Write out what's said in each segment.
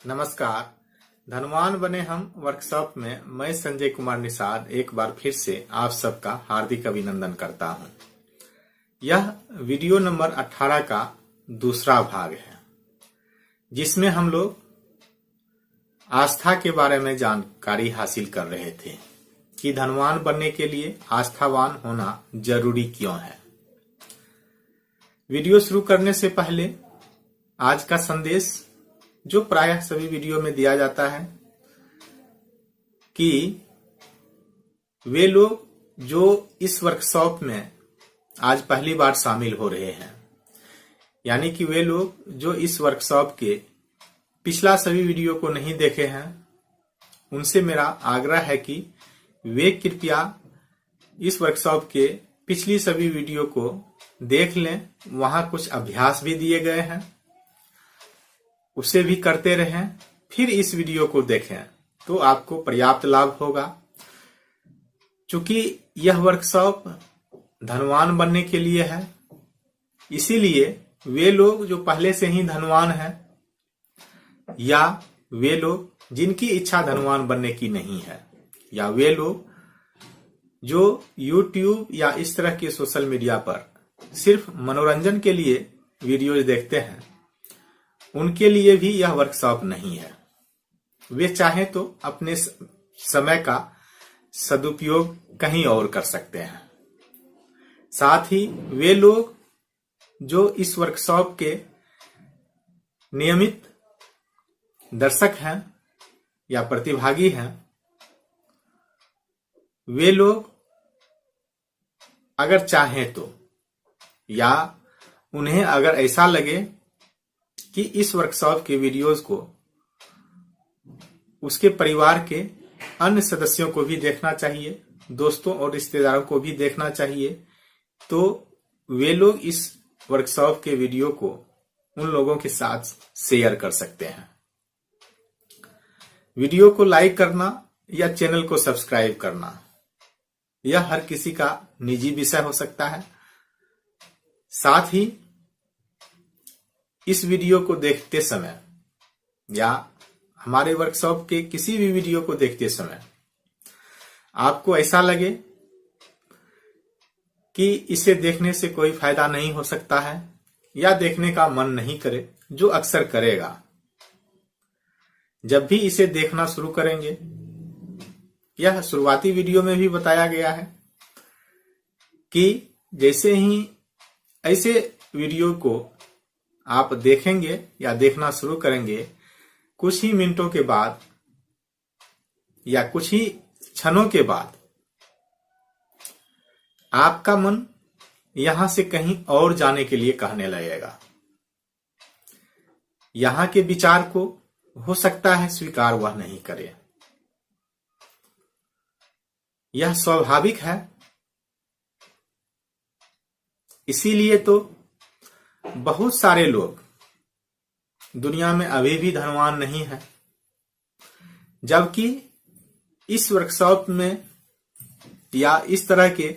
नमस्कार। धनवान बने हम वर्कशॉप में मैं संजय कुमार निषाद एक बार फिर से आप सबका हार्दिक अभिनंदन करता हूं। यह वीडियो नंबर 18 का दूसरा भाग है, जिसमें हम लोग आस्था के बारे में जानकारी हासिल कर रहे थे कि धनवान बनने के लिए आस्थावान होना जरूरी क्यों है। वीडियो शुरू करने से पहले आज का संदेश जो प्रायः सभी वीडियो में दिया जाता है कि वे लोग जो इस वर्कशॉप में आज पहली बार शामिल हो रहे हैं, यानी कि वे लोग जो इस वर्कशॉप के पिछला सभी वीडियो को नहीं देखे हैं, उनसे मेरा आग्रह है कि वे कृपया इस वर्कशॉप के पिछली सभी वीडियो को देख लें। वहां कुछ अभ्यास भी दिए गए हैं, उसे भी करते रहें, फिर इस वीडियो को देखें तो आपको पर्याप्त लाभ होगा। चूंकि यह वर्कशॉप धनवान बनने के लिए है, इसीलिए वे लोग जो पहले से ही धनवान हैं या वे लोग जिनकी इच्छा धनवान बनने की नहीं है, या वे लोग जो YouTube या इस तरह के सोशल मीडिया पर सिर्फ मनोरंजन के लिए वीडियोज देखते हैं, उनके लिए भी यह वर्कशॉप नहीं है। वे चाहें तो अपने समय का सदुपयोग कहीं और कर सकते हैं। साथ ही वे लोग जो इस वर्कशॉप के नियमित दर्शक हैं या प्रतिभागी हैं, वे लोग अगर चाहें तो, या उन्हें अगर ऐसा लगे कि इस वर्कशॉप के वीडियोज को उसके परिवार के अन्य सदस्यों को भी देखना चाहिए, दोस्तों और रिश्तेदारों को भी देखना चाहिए, तो वे लोग इस वर्कशॉप के वीडियो को उन लोगों के साथ शेयर कर सकते हैं। वीडियो को लाइक करना या चैनल को सब्सक्राइब करना यह हर किसी का निजी विषय हो सकता है। साथ ही इस वीडियो को देखते समय या हमारे वर्कशॉप के किसी भी वीडियो को देखते समय आपको ऐसा लगे कि इसे देखने से कोई फायदा नहीं हो सकता है या देखने का मन नहीं करे, जो अक्सर करेगा, जब भी इसे देखना शुरू करेंगे, यह शुरुआती वीडियो में भी बताया गया है कि जैसे ही ऐसे वीडियो को आप देखेंगे या देखना शुरू करेंगे, कुछ ही मिनटों के बाद या कुछ ही क्षणों के बाद आपका मन यहां से कहीं और जाने के लिए कहने लगेगा। यहां के विचार को हो सकता है स्वीकार वह नहीं करे। यह स्वाभाविक है। इसीलिए तो बहुत सारे लोग दुनिया में अभी भी धनवान नहीं है, जबकि इस वर्कशॉप में या इस तरह के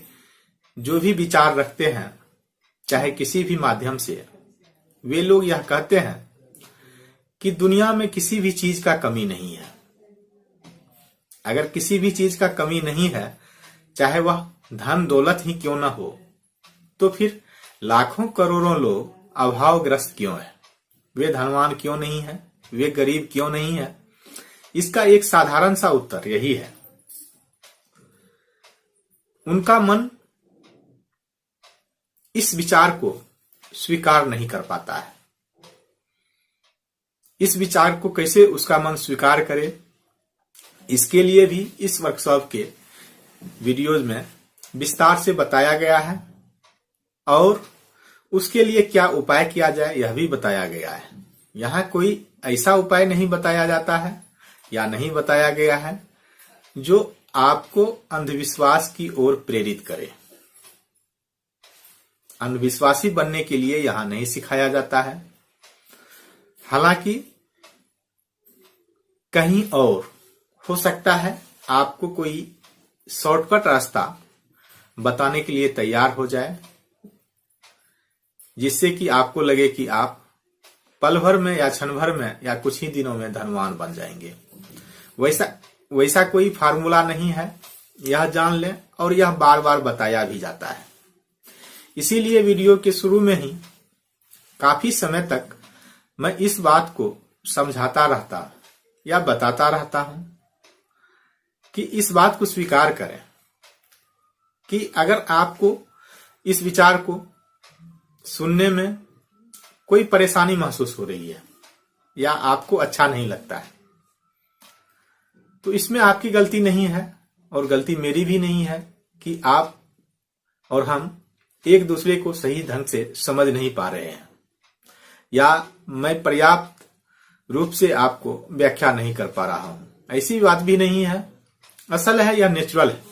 जो भी विचार रखते हैं, चाहे किसी भी माध्यम से, वे लोग यह कहते हैं कि दुनिया में किसी भी चीज का कमी नहीं है। अगर किसी भी चीज का कमी नहीं है, चाहे वह धन दौलत ही क्यों ना हो, तो फिर लाखों करोड़ों लोग अभावग्रस्त क्यों है? वे धनवान क्यों नहीं है? वे गरीब क्यों नहीं है? इसका एक साधारण सा उत्तर यही है, उनका मन इस विचार को स्वीकार नहीं कर पाता है। इस विचार को कैसे उसका मन स्वीकार करे, इसके लिए भी इस वर्कशॉप के वीडियोज में विस्तार से बताया गया है, और उसके लिए क्या उपाय किया जाए यह भी बताया गया है। यहाँ कोई ऐसा उपाय नहीं बताया जाता है या नहीं बताया गया है जो आपको अंधविश्वास की ओर प्रेरित करे। अंधविश्वासी बनने के लिए यहाँ नहीं सिखाया जाता है। हालांकि कहीं और हो सकता है आपको कोई शॉर्टकट रास्ता बताने के लिए तैयार हो जाए, जिससे कि आपको लगे कि आप पल भर में या क्षण भर में या कुछ ही दिनों में धनवान बन जाएंगे। वैसा कोई फार्मूला नहीं है, यह जान लें, और यह बार बार बताया भी जाता है। इसीलिए वीडियो के शुरू में ही काफी समय तक मैं इस बात को समझाता रहता या बताता रहता हूं कि इस बात को स्वीकार करें कि अगर आपको इस विचार को सुनने में कोई परेशानी महसूस हो रही है या आपको अच्छा नहीं लगता है, तो इसमें आपकी गलती नहीं है और गलती मेरी भी नहीं है कि आप और हम एक दूसरे को सही ढंग से समझ नहीं पा रहे हैं या मैं पर्याप्त रूप से आपको व्याख्या नहीं कर पा रहा हूं। ऐसी बात भी नहीं है। असल है यह नेचुरल है,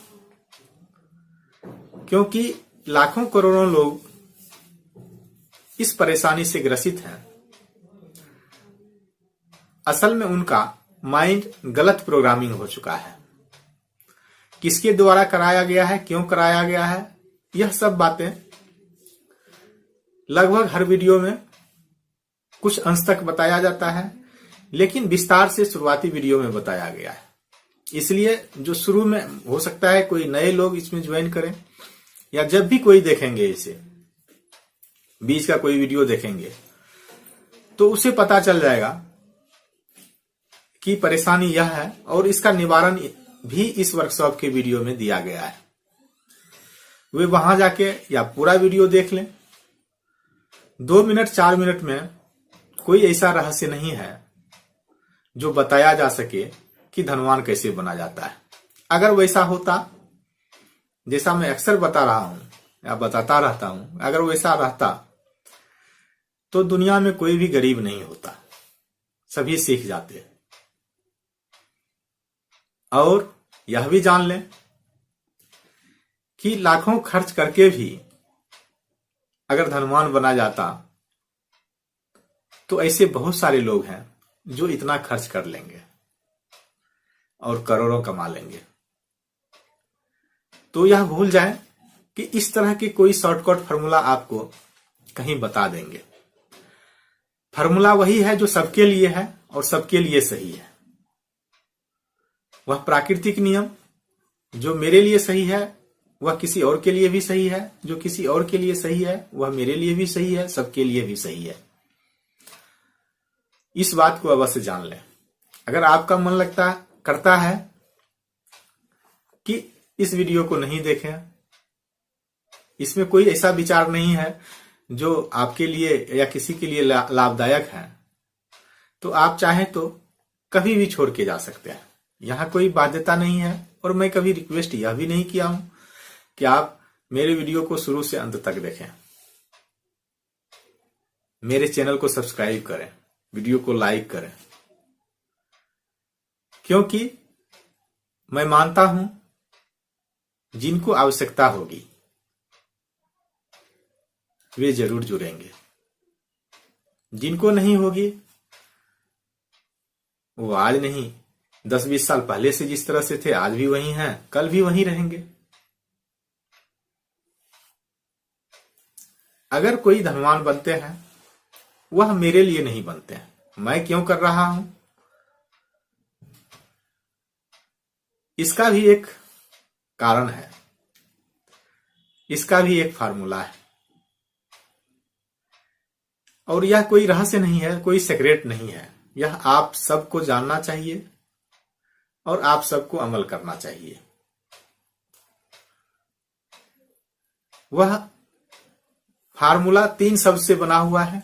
क्योंकि लाखों करोड़ों लोग इस परेशानी से ग्रसित हैं। असल में उनका माइंड गलत प्रोग्रामिंग हो चुका है। किसके द्वारा कराया गया है, क्यों कराया गया है, यह सब बातें लगभग हर वीडियो में कुछ अंश तक बताया जाता है, लेकिन विस्तार से शुरुआती वीडियो में बताया गया है। इसलिए जो शुरू में हो सकता है कोई नए लोग इसमें ज्वाइन करें या जब भी कोई देखेंगे, इसे बीच का कोई वीडियो देखेंगे तो उसे पता चल जाएगा कि परेशानी यह है और इसका निवारण भी इस वर्कशॉप के वीडियो में दिया गया है। वे वहां जाके या पूरा वीडियो देख लें। 2 मिनट 4 मिनट में कोई ऐसा रहस्य नहीं है जो बताया जा सके कि धनवान कैसे बना जाता है। अगर वैसा होता, जैसा मैं अक्सर बता रहा हूं या बताता रहता हूं, अगर वैसा रहता तो दुनिया में कोई भी गरीब नहीं होता, सभी सीख जाते। और यह भी जान लें कि लाखों खर्च करके भी अगर धनवान बना जाता तो ऐसे बहुत सारे लोग हैं जो इतना खर्च कर लेंगे और करोड़ों कमा लेंगे। तो यह भूल जाएं कि इस तरह के कोई शॉर्टकट फार्मूला आपको कहीं बता देंगे। फार्मूला वही है जो सबके लिए है और सबके लिए सही है। वह प्राकृतिक नियम जो मेरे लिए सही है वह किसी और के लिए भी सही है, जो किसी और के लिए सही है वह मेरे लिए भी सही है, सबके लिए भी सही है। इस बात को अवश्य जान लें। अगर आपका मन करता है कि इस वीडियो को नहीं देखें, इसमें कोई ऐसा विचार नहीं है जो आपके लिए या किसी के लिए लाभदायक है, तो आप चाहें तो कभी भी छोड़ के जा सकते हैं। यहां कोई बाध्यता नहीं है और मैं कभी रिक्वेस्ट यह भी नहीं किया हूं कि आप मेरे वीडियो को शुरू से अंत तक देखें। मेरे चैनल को सब्सक्राइब करें, वीडियो को लाइक करें, क्योंकि मैं मानता हूं जिनको आवश्यकता होगी वे जरूर जुड़ेंगे, जिनको नहीं होगी वो आज नहीं 10-20 साल पहले से जिस तरह से थे आज भी वही हैं, कल भी वही रहेंगे। अगर कोई धनवान बनते हैं वह मेरे लिए नहीं बनते हैं। मैं क्यों कर रहा हूं इसका भी एक कारण है, इसका भी एक फार्मूला है और यह कोई रहस्य नहीं है, कोई सीक्रेट नहीं है। यह आप सबको जानना चाहिए और आप सबको अमल करना चाहिए। वह फार्मूला 3 शब्द से बना हुआ है।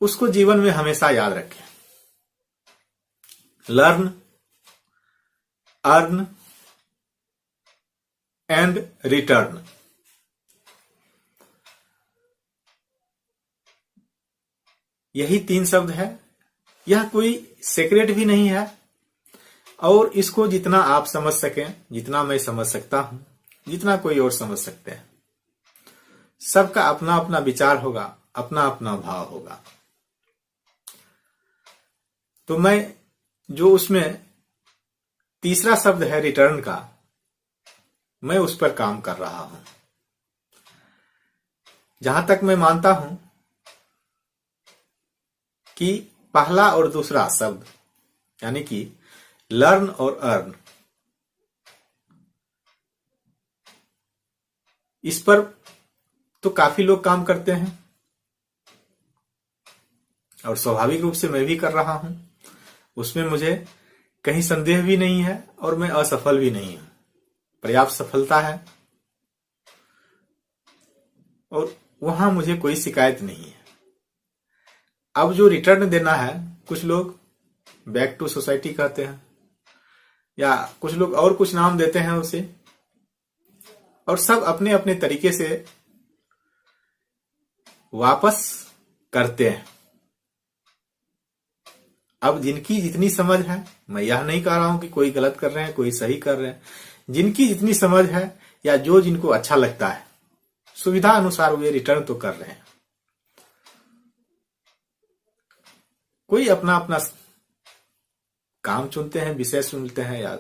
उसको जीवन में हमेशा याद रखें। Learn, earn and return. यही 3 शब्द है। यह कोई सीक्रेट भी नहीं है और इसको जितना आप समझ सकें, जितना मैं समझ सकता हूं, जितना कोई और समझ सकते हैं, सबका अपना अपना विचार होगा, अपना अपना भाव होगा। तो मैं जो उसमें तीसरा शब्द है रिटर्न का, मैं उस पर काम कर रहा हूं। जहां तक मैं मानता हूं कि पहला और दूसरा शब्द यानी कि लर्न और अर्न, इस पर तो काफी लोग काम करते हैं और स्वाभाविक रूप से मैं भी कर रहा हूं। उसमें मुझे कहीं संदेह भी नहीं है और मैं असफल भी नहीं हूं। पर्याप्त सफलता है और वहां मुझे कोई शिकायत नहीं है। अब जो रिटर्न देना है, कुछ लोग बैक टू सोसाइटी कहते हैं या कुछ लोग और कुछ नाम देते हैं उसे, और सब अपने अपने तरीके से वापस करते हैं। अब जिनकी जितनी समझ है, मैं यह नहीं कह रहा हूं कि कोई गलत कर रहे हैं कोई सही कर रहे हैं, जिनकी जितनी समझ है या जो जिनको अच्छा लगता है, सुविधा अनुसार वे रिटर्न तो कर रहे हैं। कोई अपना अपना काम चुनते हैं, विषय चुनते हैं, या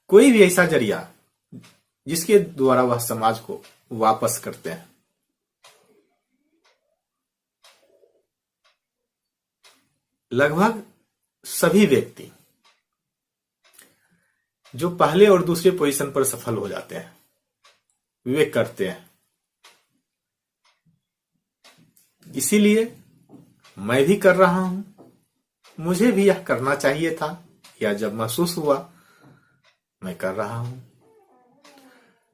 कोई भी ऐसा जरिया जिसके द्वारा वह समाज को वापस करते हैं। लगभग सभी व्यक्ति जो पहले और दूसरे पोजीशन पर सफल हो जाते हैं, वे करते हैं। इसीलिए मैं भी कर रहा हूं, मुझे भी यह करना चाहिए था, या जब महसूस हुआ मैं कर रहा हूं।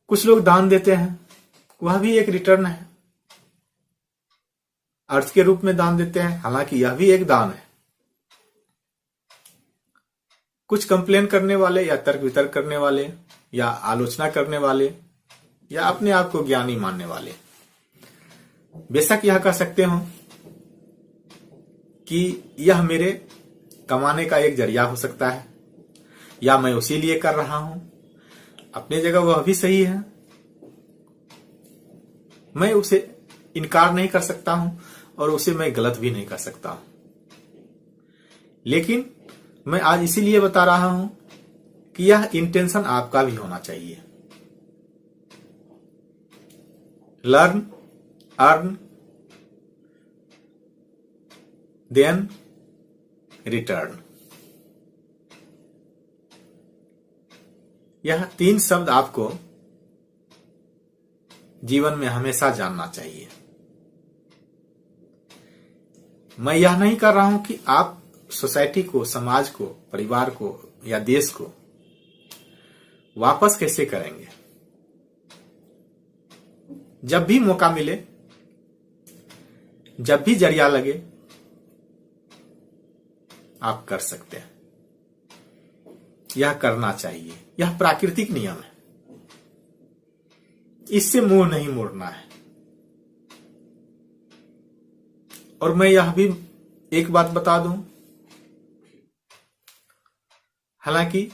कुछ लोग दान देते हैं, वह भी एक रिटर्न है, अर्थ के रूप में दान देते हैं, हालांकि यह भी एक दान है। कुछ कंप्लेन करने वाले या तर्क वितर्क करने वाले या आलोचना करने वाले या अपने आप को ज्ञानी मानने वाले बेशक यह कह सकते हो कि यह मेरे कमाने का एक जरिया हो सकता है या मैं उसी लिए कर रहा हूं। अपने जगह वह भी सही है, मैं उसे इनकार नहीं कर सकता हूं और उसे मैं गलत भी नहीं कर सकता हूं। लेकिन मैं आज इसीलिए बता रहा हूं कि यह इंटेंशन आपका भी होना चाहिए। लर्न, अर्न, देन रिटर्न, यह 3 शब्द आपको जीवन में हमेशा जानना चाहिए। मैं यह नहीं कर रहा हूं कि आप सोसाइटी को, समाज को, परिवार को या देश को वापस कैसे करेंगे। जब भी मौका मिले, जब भी जरिया लगे, आप कर सकते हैं। यह करना चाहिए, यह प्राकृतिक नियम है, इससे मुंह नहीं मोड़ना है। और मैं यह भी एक बात बता दूं, हालांकि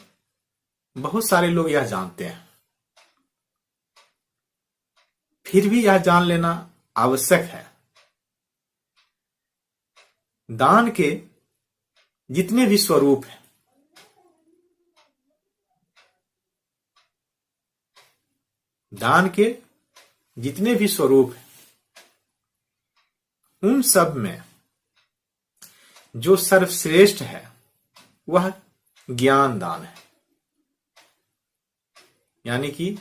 बहुत सारे लोग यह जानते हैं, फिर भी यह जान लेना आवश्यक है। दान के जितने भी स्वरूप हैं, दान के जितने भी स्वरूप हैं, उन सब में जो सर्वश्रेष्ठ है वह ज्ञान दान है। यानी कि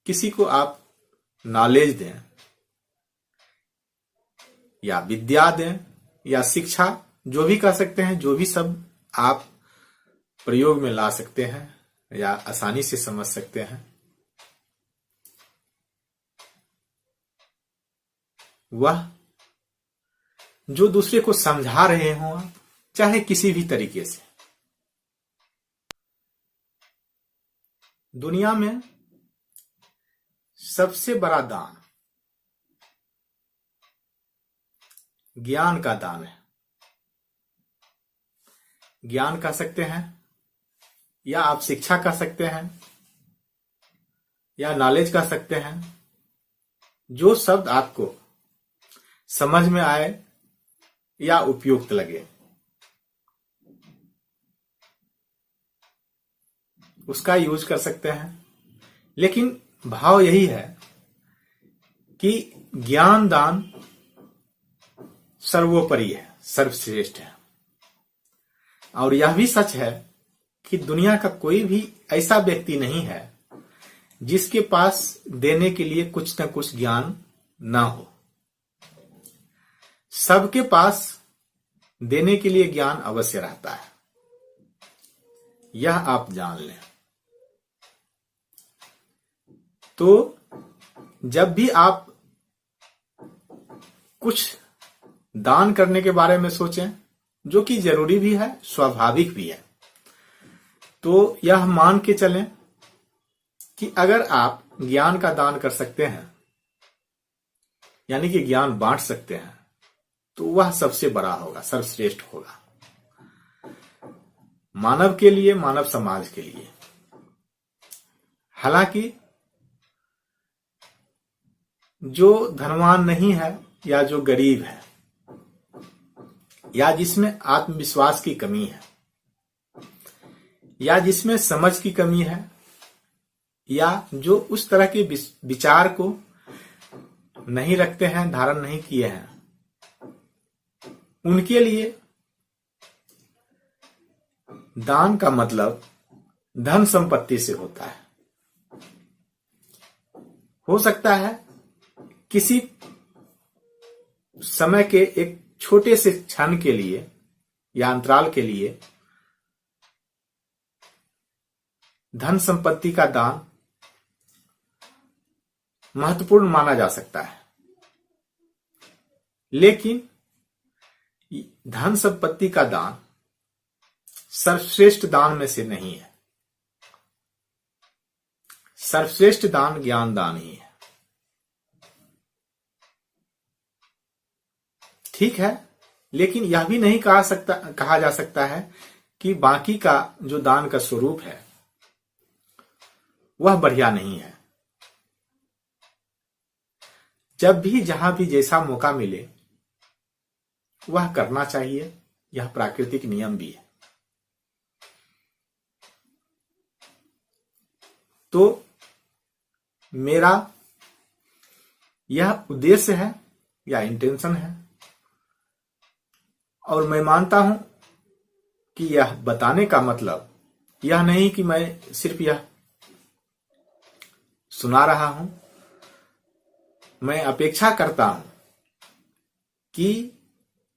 किसी को आप नॉलेज दें या विद्या दें या शिक्षा, जो भी कह सकते हैं, जो भी शब्द आप प्रयोग में ला सकते हैं या आसानी से समझ सकते हैं, वह जो दूसरे को समझा रहे हो आप, चाहे किसी भी तरीके से। दुनिया में सबसे बड़ा दान ज्ञान का दान है। ज्ञान कह सकते हैं या आप शिक्षा कह सकते हैं या नॉलेज कह सकते हैं, जो शब्द आपको समझ में आए या उपयुक्त लगे, उसका यूज कर सकते हैं। लेकिन भाव यही है कि ज्ञान दान सर्वोपरि है, सर्वश्रेष्ठ है। और यह भी सच है कि दुनिया का कोई भी ऐसा व्यक्ति नहीं है जिसके पास देने के लिए कुछ न कुछ ज्ञान ना हो। सबके पास देने के लिए ज्ञान अवश्य रहता है, यह आप जान लें। तो जब भी आप कुछ दान करने के बारे में सोचें, जो कि जरूरी भी है, स्वाभाविक भी है, तो यह मान के चलें कि अगर आप ज्ञान का दान कर सकते हैं, यानी कि ज्ञान बांट सकते हैं, तो वह सबसे बड़ा होगा, सर्वश्रेष्ठ होगा, मानव के लिए, मानव समाज के लिए। हालांकि जो धनवान नहीं है या जो गरीब है या जिसमें आत्मविश्वास की कमी है या जिसमें समझ की कमी है या जो उस तरह के विचार को नहीं रखते हैं, धारण नहीं किए हैं, उनके लिए दान का मतलब धन संपत्ति से होता है। हो सकता है किसी समय के एक छोटे से क्षण के लिए या अंतराल के लिए धन संपत्ति का दान महत्वपूर्ण माना जा सकता है, लेकिन धन संपत्ति का दान सर्वश्रेष्ठ दान में से नहीं है। सर्वश्रेष्ठ दान ज्ञान दान ही है। ठीक है, लेकिन यह भी नहीं कहा जा सकता है कि बाकी का जो दान का स्वरूप है वह बढ़िया नहीं है। जब भी जहां भी जैसा मौका मिले वह करना चाहिए, यह प्राकृतिक नियम भी है। तो मेरा यह उद्देश्य है या इंटेंशन है, और मैं मानता हूं कि यह बताने का मतलब यह नहीं कि मैं सिर्फ यह सुना रहा हूं। मैं अपेक्षा करता हूं कि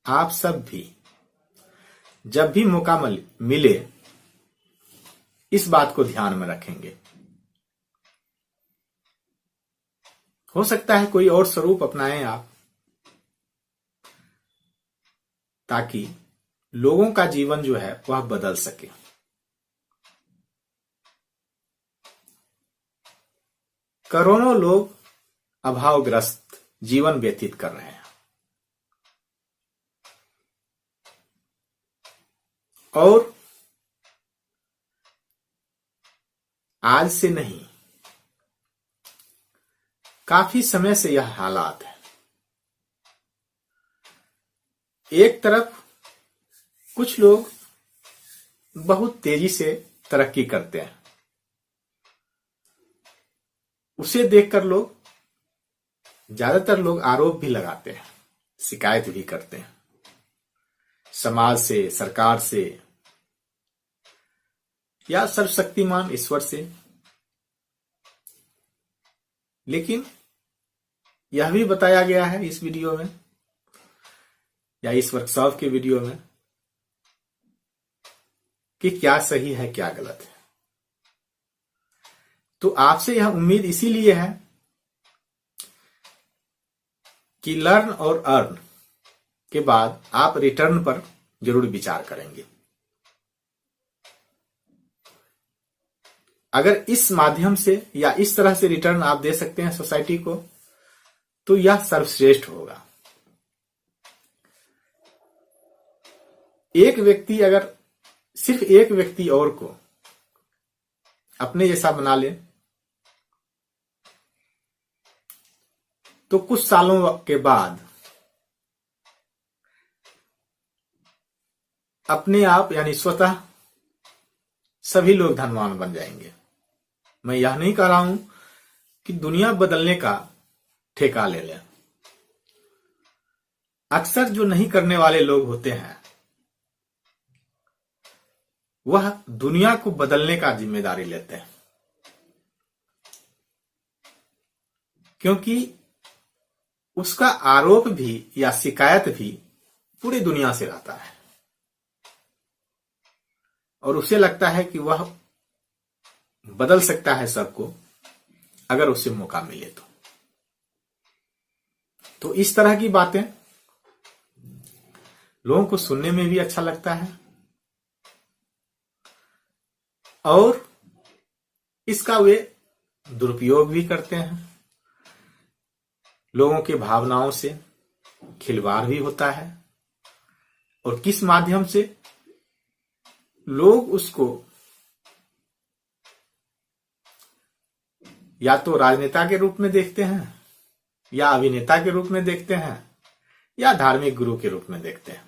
आप सब भी जब भी मौका मिले इस बात को ध्यान में रखेंगे। हो सकता है कोई और स्वरूप अपनाएं आप, ताकि लोगों का जीवन जो है वह बदल सके। करोड़ों लोग अभावग्रस्त जीवन व्यतीत कर रहे हैं, और आज से नहीं, काफी समय से यह हालात है। एक तरफ कुछ लोग बहुत तेजी से तरक्की करते हैं, उसे देखकर ज्यादातर लोग आरोप भी लगाते हैं, शिकायत भी करते हैं समाज से, सरकार से या सर्वशक्तिमान ईश्वर से। लेकिन यह भी बताया गया है इस वीडियो में या इस वर्कशॉप के वीडियो में कि क्या सही है क्या गलत है। तो आपसे यह उम्मीद इसीलिए है कि लर्न और अर्न के बाद आप रिटर्न पर जरूर विचार करेंगे। अगर इस माध्यम से या इस तरह से रिटर्न आप दे सकते हैं सोसाइटी को, तो यह सर्वश्रेष्ठ होगा। एक व्यक्ति अगर सिर्फ एक व्यक्ति और को अपने जैसा बना ले, तो कुछ सालों के बाद अपने आप यानी स्वतः सभी लोग धनवान बन जाएंगे। मैं यह नहीं कह रहा हूं कि दुनिया बदलने का ठेका ले लें। अक्सर जो नहीं करने वाले लोग होते हैं वह दुनिया को बदलने का जिम्मेदारी लेते हैं, क्योंकि उसका आरोप भी या शिकायत भी पूरी दुनिया से रहता है और उसे लगता है कि वह बदल सकता है सबको अगर उसे मौका मिले तो इस तरह की बातें लोगों को सुनने में भी अच्छा लगता है और इसका वे दुरुपयोग भी करते हैं। लोगों के भावनाओं से खिलवाड़ भी होता है और किस माध्यम से लोग उसको या तो राजनेता के रूप में देखते हैं या अभिनेता के रूप में देखते हैं या धार्मिक गुरु के रूप में देखते हैं,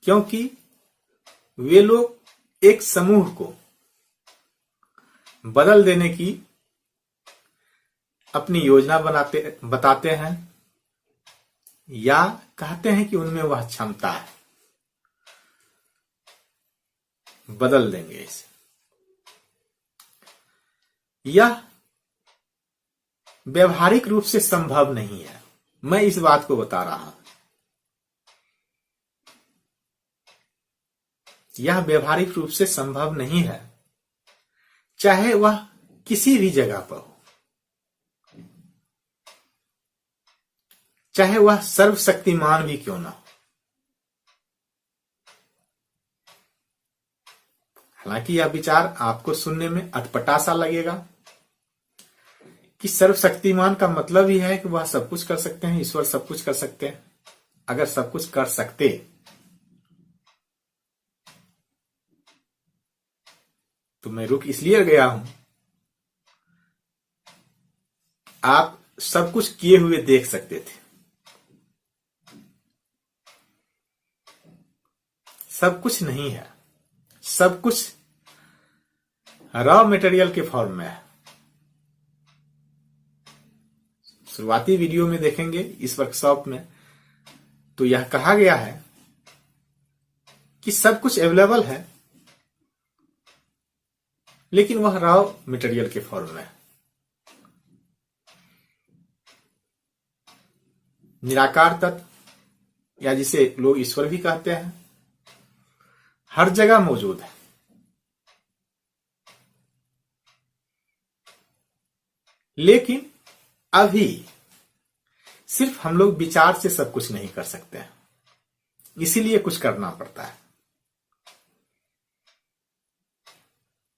क्योंकि वे लोग एक समूह को बदल देने की अपनी योजना बताते हैं या कहते हैं कि उनमें वह क्षमता है, बदल देंगे इसे। यह व्यवहारिक रूप से संभव नहीं है, मैं इस बात को बता रहा हूं। यह व्यवहारिक रूप से संभव नहीं है, चाहे वह किसी भी जगह पर हो, चाहे वह सर्वशक्तिमान भी क्यों ना हो। हालांकि यह विचार आपको सुनने में अटपटा सा लगेगा कि सर्वशक्तिमान का मतलब ही है कि वह सब कुछ कर सकते हैं, ईश्वर सब कुछ कर सकते हैं। अगर सब कुछ कर सकते तो मैं रुक इसलिए गया हूं, आप सब कुछ किए हुए देख सकते थे। सब कुछ नहीं है, सब कुछ रॉ मटेरियल के फॉर्म में है। शुरुआती वीडियो में देखेंगे इस वर्कशॉप में तो यह कहा गया है कि सब कुछ अवेलेबल है, लेकिन वह रॉ मटेरियल के फॉर्म में है। निराकार तत्व या जिसे लोग ईश्वर भी कहते हैं हर जगह मौजूद है, लेकिन अभी सिर्फ हम लोग विचार से सब कुछ नहीं कर सकते हैं, इसीलिए कुछ करना पड़ता है।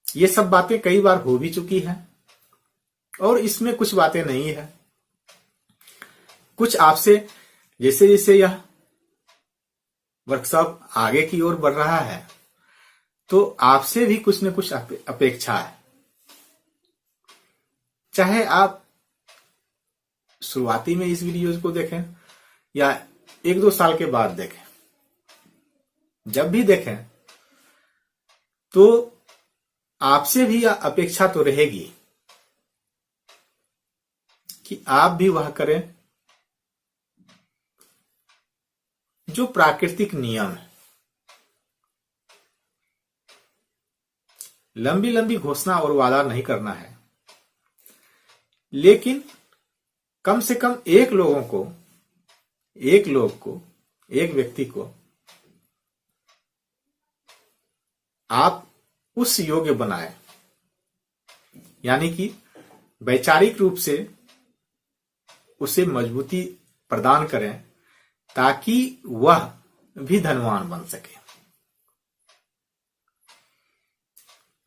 ये सब बातें कई बार हो भी चुकी हैं और इसमें कुछ बातें नहीं है। कुछ आपसे जैसे जैसे यह वर्कशॉप आगे की ओर बढ़ रहा है तो आपसे भी कुछ न कुछ अपेक्षा है। चाहे आप शुरुआती में इस वीडियो को देखें या 1-2 साल के बाद देखें, जब भी देखें तो आपसे भी यह अपेक्षा तो रहेगी कि आप भी वह करें जो प्राकृतिक नियम है। लंबी लंबी घोषणा और वादा नहीं करना है, लेकिन कम से कम एक व्यक्ति को आप उस योग्य बनाएं, यानी कि वैचारिक रूप से उसे मजबूती प्रदान करें ताकि वह भी धनवान बन सके।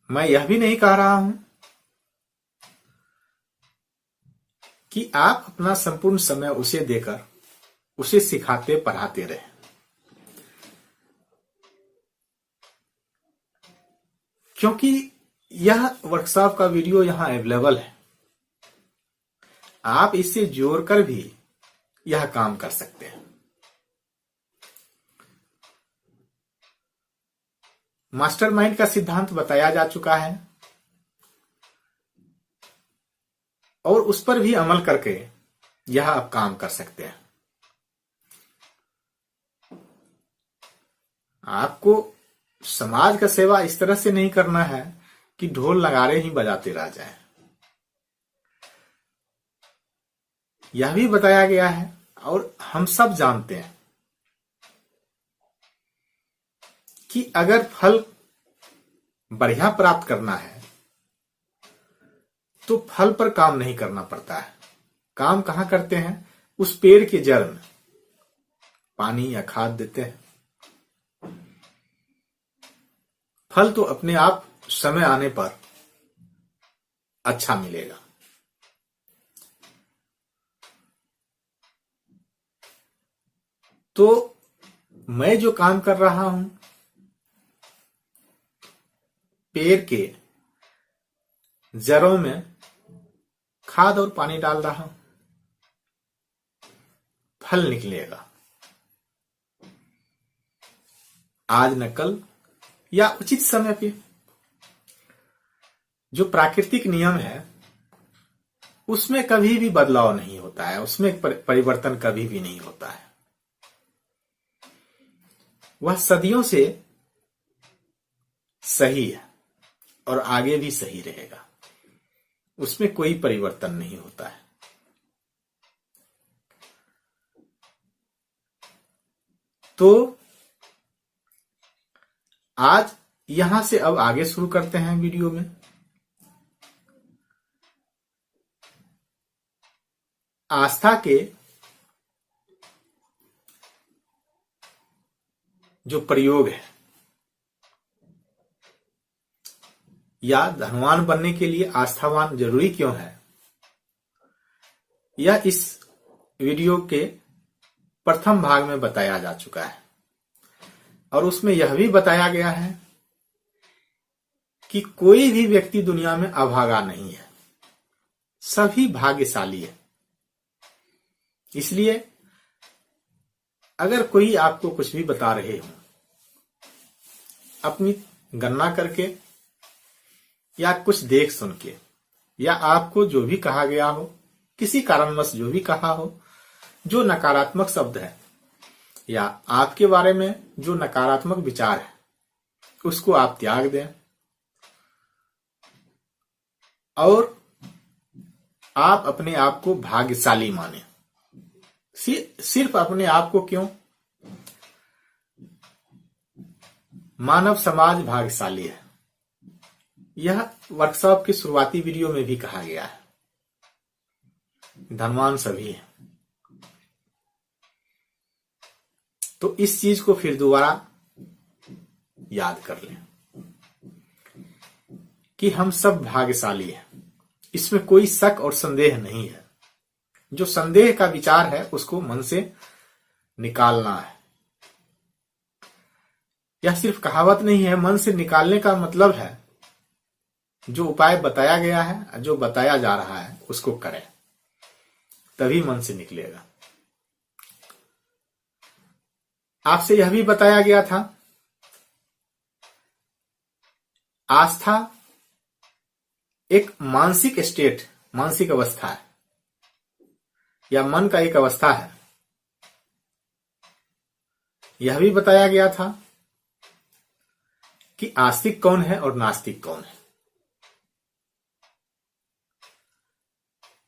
मैं यह भी नहीं कह रहा हूं कि आप अपना संपूर्ण समय उसे देकर उसे सिखाते पढ़ाते रहे, क्योंकि यह वर्कशॉप का वीडियो यहां अवेलेबल है। आप इससे जोड़कर भी यह काम कर सकते हैं। मास्टरमाइंड का सिद्धांत बताया जा चुका है। और उस पर भी अमल करके यह आप काम कर सकते हैं। आपको समाज का सेवा इस तरह से नहीं करना है कि ढोल नगाड़े ही बजाते रह जाएं। यह भी बताया गया है और हम सब जानते हैं कि अगर फल बढ़िया प्राप्त करना है तो फल पर काम नहीं करना पड़ता है। काम कहां करते हैं? उस पेड़ के जड़ में पानी या खाद देते हैं। फल तो अपने आप समय आने पर अच्छा मिलेगा। तो मैं जो काम कर रहा हूं, पेड़ के जड़ों में खाद और पानी डाल रहा हूं, फल निकलेगा। आज न कल या उचित समय पे। जो प्राकृतिक नियम है उसमें कभी भी बदलाव नहीं होता है, उसमें परिवर्तन कभी भी नहीं होता है। वह सदियों से सही है और आगे भी सही रहेगा, उसमें कोई परिवर्तन नहीं होता है। तो आज यहां से अब आगे शुरू करते हैं वीडियो में। आस्था के जो प्रयोग है या धनवान बनने के लिए आस्थावान जरूरी क्यों है, यह इस वीडियो के प्रथम भाग में बताया जा चुका है। और उसमें यह भी बताया गया है कि कोई भी व्यक्ति दुनिया में अभागा नहीं है, सभी भाग्यशाली है। इसलिए अगर कोई आपको कुछ भी बता रहे हो, अपनी गणना करके या कुछ देख सुन के, या आपको जो भी कहा गया हो, किसी कारणवश जो भी कहा हो, जो नकारात्मक शब्द है या आपके बारे में जो नकारात्मक विचार है, उसको आप त्याग दें और आप अपने आप को भाग्यशाली माने। सिर्फ अपने आप को क्यों, मानव समाज भाग्यशाली है। यह वर्कशॉप की शुरुआती वीडियो में भी कहा गया है। धनवान सभी है। तो इस चीज को फिर दोबारा याद कर लें कि हम सब भाग्यशाली हैं। इसमें कोई शक और संदेह नहीं है। जो संदेह का विचार है उसको मन से निकालना है। यह सिर्फ कहावत नहीं है। मन से निकालने का मतलब है जो उपाय बताया गया है, जो बताया जा रहा है, उसको करें, तभी मन से निकलेगा। आपसे यह भी बताया गया था, आस्था एक मानसिक स्टेट, मानसिक अवस्था है या मन का एक अवस्था है। यह भी बताया गया था कि आस्तिक कौन है और नास्तिक कौन है।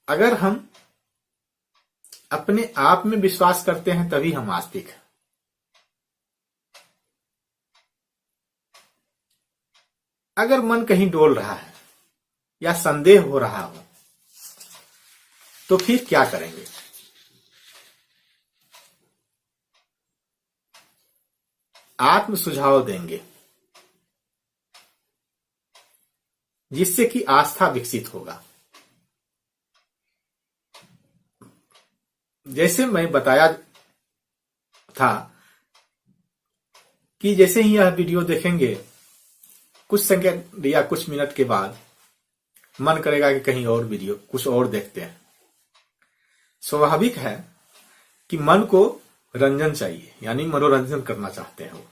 अगर हम अपने आप में विश्वास करते हैं तभी हम आस्तिक हैं। अगर मन कहीं डोल रहा है या संदेह हो रहा हो तो फिर क्या करेंगे? आत्म सुझाव देंगे जिससे कि आस्था विकसित होगा। जैसे मैं बताया था कि जैसे ही यह वीडियो देखेंगे, कुछ सेकंड या कुछ मिनट के बाद मन करेगा कि कहीं और वीडियो कुछ और देखते हैं। स्वाभाविक है कि मन को रंजन चाहिए, यानी मनोरंजन करना चाहते हैं वो।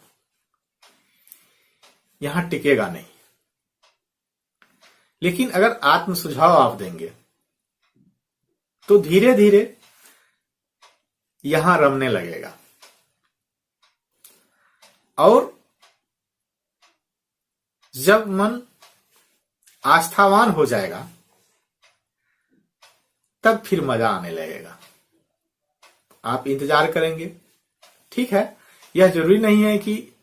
यहां टिकेगा नहीं। लेकिन अगर आत्म सुझाव आप देंगे तो धीरे धीरे यहां रमने लगेगा। और जब मन आस्थावान हो जाएगा तब फिर मजा आने लगेगा। आप इंतजार करेंगे, ठीक है। यह जरूरी नहीं है कि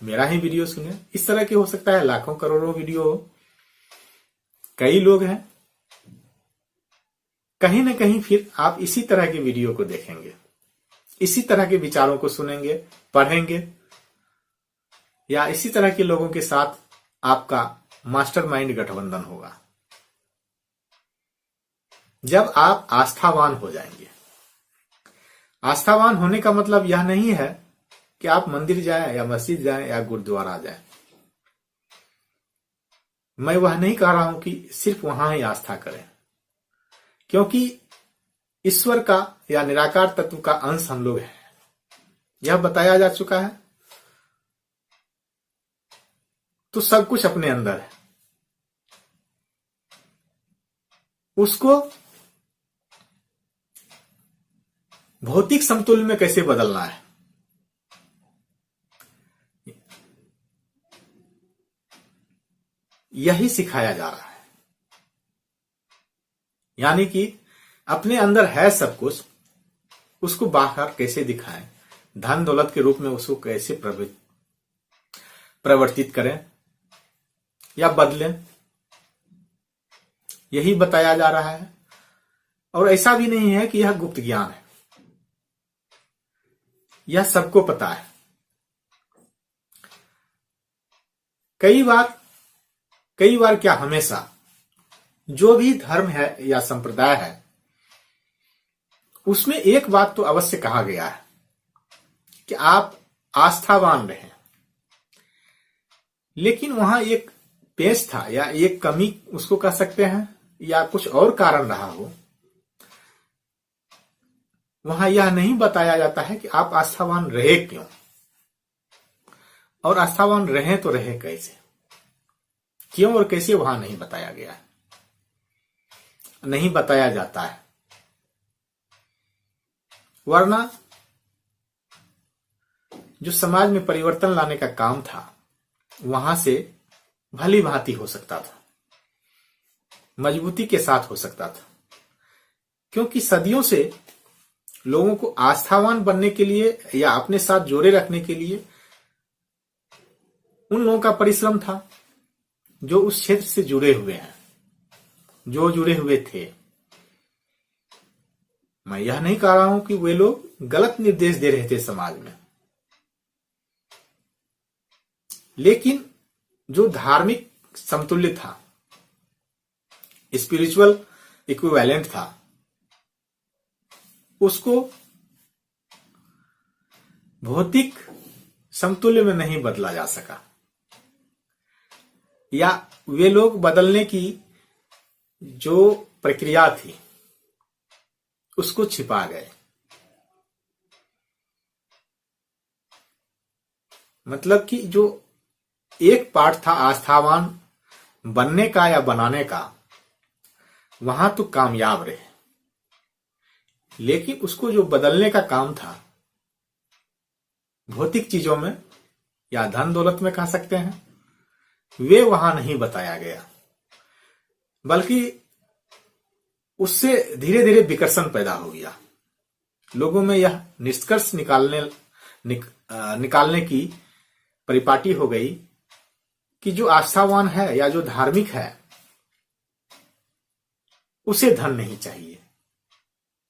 मेरा ही वीडियो सुने, इस तरह की हो सकता है लाखों करोड़ों वीडियो हो। कई लोग हैं, कहीं ना कहीं फिर आप इसी तरह के वीडियो को देखेंगे, इसी तरह के विचारों को सुनेंगे, पढ़ेंगे, या इसी तरह के लोगों के साथ आपका मास्टरमाइंड गठबंधन होगा। जब आप आस्थावान हो जाएंगे, आस्थावान होने का मतलब यह नहीं है कि आप मंदिर जाएं या मस्जिद जाएं या गुरुद्वारा जाएं। मैं वह नहीं कह रहा हूं कि सिर्फ वहां ही आस्था करें, क्योंकि ईश्वर का या निराकार तत्व का अंश हम लोग हैं, यह बताया जा चुका है। तो सब कुछ अपने अंदर है, उसको भौतिक समतुल्य में कैसे बदलना है, यही सिखाया जा रहा है। यानी कि अपने अंदर है सब कुछ, उसको बाहर कैसे दिखाएं, धन दौलत के रूप में उसको कैसे प्रवर्तित करें या बदलें, यही बताया जा रहा है। और ऐसा भी नहीं है कि यह गुप्त ज्ञान है, यह सबको पता है। कई बार क्या, हमेशा जो भी धर्म है या संप्रदाय है, उसमें एक बात तो अवश्य कहा गया है कि आप आस्थावान रहें। लेकिन वहां एक पेच था या एक कमी उसको कह सकते हैं, या कुछ और कारण रहा हो। वहां यह नहीं बताया जाता है कि आप आस्थावान रहे क्यों, और आस्थावान रहे तो रहे कैसे, क्यों और कैसे, वहां नहीं बताया गया है, नहीं बताया जाता है। वरना जो समाज में परिवर्तन लाने का काम था, वहां से भली भांति हो सकता था, मजबूती के साथ हो सकता था। क्योंकि सदियों से लोगों को आस्थावान बनने के लिए या अपने साथ जोड़े रखने के लिए उन लोगों का परिश्रम था जो उस क्षेत्र से जुड़े हुए हैं, जो जुड़े हुए थे। मैं यह नहीं कह रहा हूं कि वे लोग गलत निर्देश दे रहे थे समाज में, लेकिन जो धार्मिक समतुल्य था, स्पिरिचुअल इक्विवेलेंट था, उसको भौतिक समतुल्य में नहीं बदला जा सका, या वे लोग बदलने की जो प्रक्रिया थी उसको छिपा गए। मतलब कि जो एक पार्ट था आस्थावान बनने का या बनाने का, वहां तो कामयाब रहे, लेकिन उसको जो बदलने का काम था भौतिक चीजों में या धन दौलत में कह सकते हैं, वे वहां नहीं बताया गया, बल्कि उससे धीरे धीरे विकर्षण पैदा हो गया। लोगों में यह निष्कर्ष निकालने की परिपाटी हो गई कि जो आस्थावान है या जो धार्मिक है उसे धन नहीं चाहिए,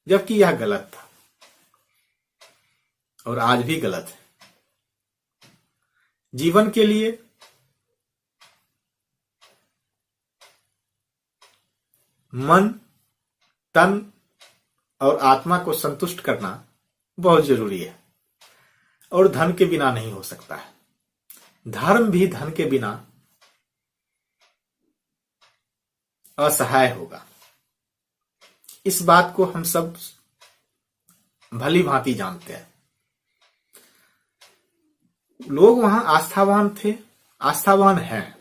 जबकि यह गलत था और आज भी गलत है। जीवन के लिए मन, तन और आत्मा को संतुष्ट करना बहुत जरूरी है, और धन के बिना नहीं हो सकता है। धर्म भी धन के बिना असहाय होगा। इस बात को हम सब भली भांति जानते हैं। लोग वहां आस्थावान थे, आस्थावान हैं,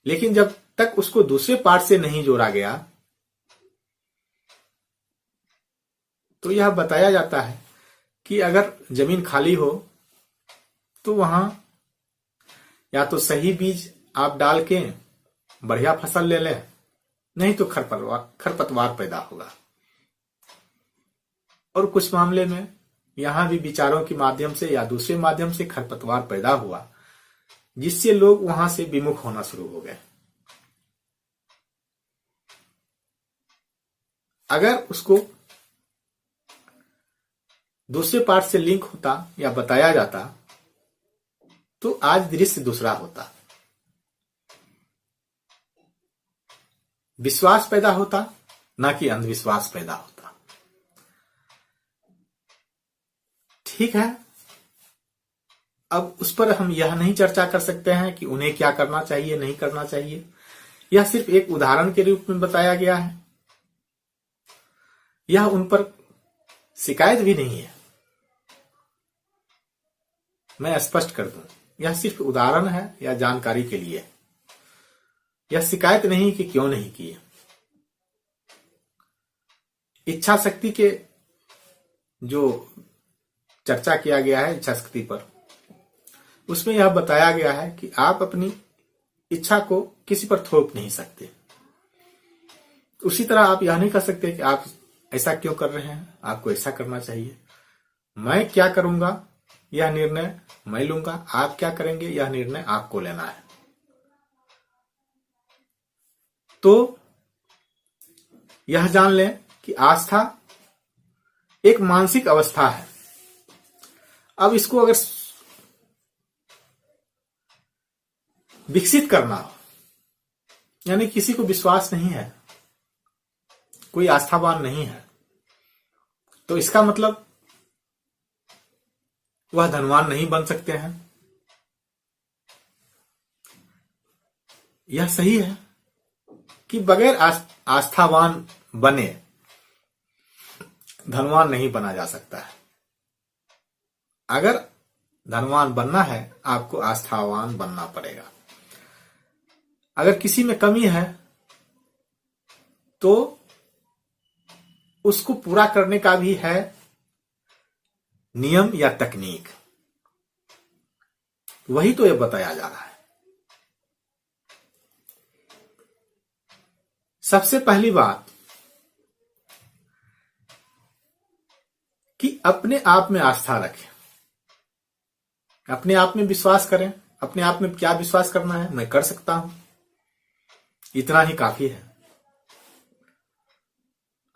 लेकिन जब तक उसको दूसरे पार्ट से नहीं जोड़ा गया, तो यह बताया जाता है कि अगर जमीन खाली हो तो वहां या तो सही बीज आप डाल के बढ़िया फसल ले लें, नहीं तो खरपतवार पैदा होगा। और कुछ मामले में यहां भी विचारों के माध्यम से या दूसरे माध्यम से खरपतवार पैदा हुआ, जिससे लोग वहां से विमुख होना शुरू हो गए। अगर उसको दूसरे पार्ट से लिंक होता या बताया जाता तो आज दृश्य दूसरा होता। विश्वास पैदा होता, ना कि अंधविश्वास पैदा होता। ठीक है, अब उस पर हम यह नहीं चर्चा कर सकते हैं कि उन्हें क्या करना चाहिए, नहीं करना चाहिए। यह सिर्फ एक उदाहरण के रूप में बताया गया है। यह उन पर शिकायत भी नहीं है। मैं स्पष्ट कर दूं, यह सिर्फ उदाहरण है या जानकारी के लिए। यह शिकायत नहीं कि क्यों नहीं किए। इच्छा शक्ति के जो चर्चा किया गया है इच्छा शक्ति पर, उसमें यह बताया गया है कि आप अपनी इच्छा को किसी पर थोप नहीं सकते। उसी तरह आप यह नहीं कर सकते कि आप ऐसा क्यों कर रहे हैं, आपको ऐसा करना चाहिए। मैं क्या करूंगा यह निर्णय मैं लूंगा, आप क्या करेंगे यह निर्णय आपको लेना है। तो यह जान लें कि आस्था एक मानसिक अवस्था है। अब इसको अगर विकसित करना हो, यानी किसी को विश्वास नहीं है, कोई आस्थावान नहीं है, तो इसका मतलब वह धनवान नहीं बन सकते हैं। यह सही है कि बगैर आस्थावान बने धनवान नहीं बना जा सकता है। अगर धनवान बनना है आपको आस्थावान बनना पड़ेगा। अगर किसी में कमी है तो उसको पूरा करने का भी है नियम या तकनीक। वही तो यह बताया जा रहा है। सबसे पहली बात कि अपने आप में आस्था रखें, अपने आप में विश्वास करें। अपने आप में क्या विश्वास करना है, मैं कर सकता हूं, इतना ही काफी है।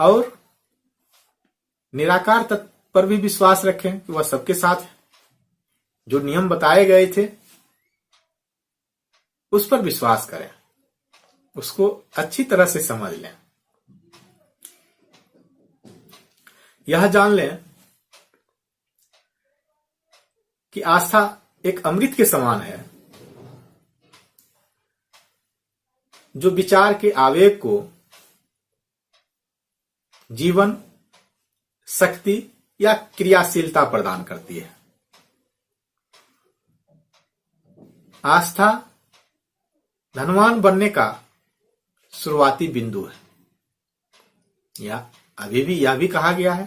और निराकार तत्व पर भी विश्वास रखें कि वह सबके साथ है। जो नियम बताए गए थे उस पर विश्वास करें, उसको अच्छी तरह से समझ लें। यह जान लें कि आस्था एक अमृत के समान है, जो विचार के आवेग को जीवन, शक्ति या क्रियाशीलता प्रदान करती है। आस्था धनवान बनने का शुरुआती बिंदु है। या अभी भी यह भी कहा गया है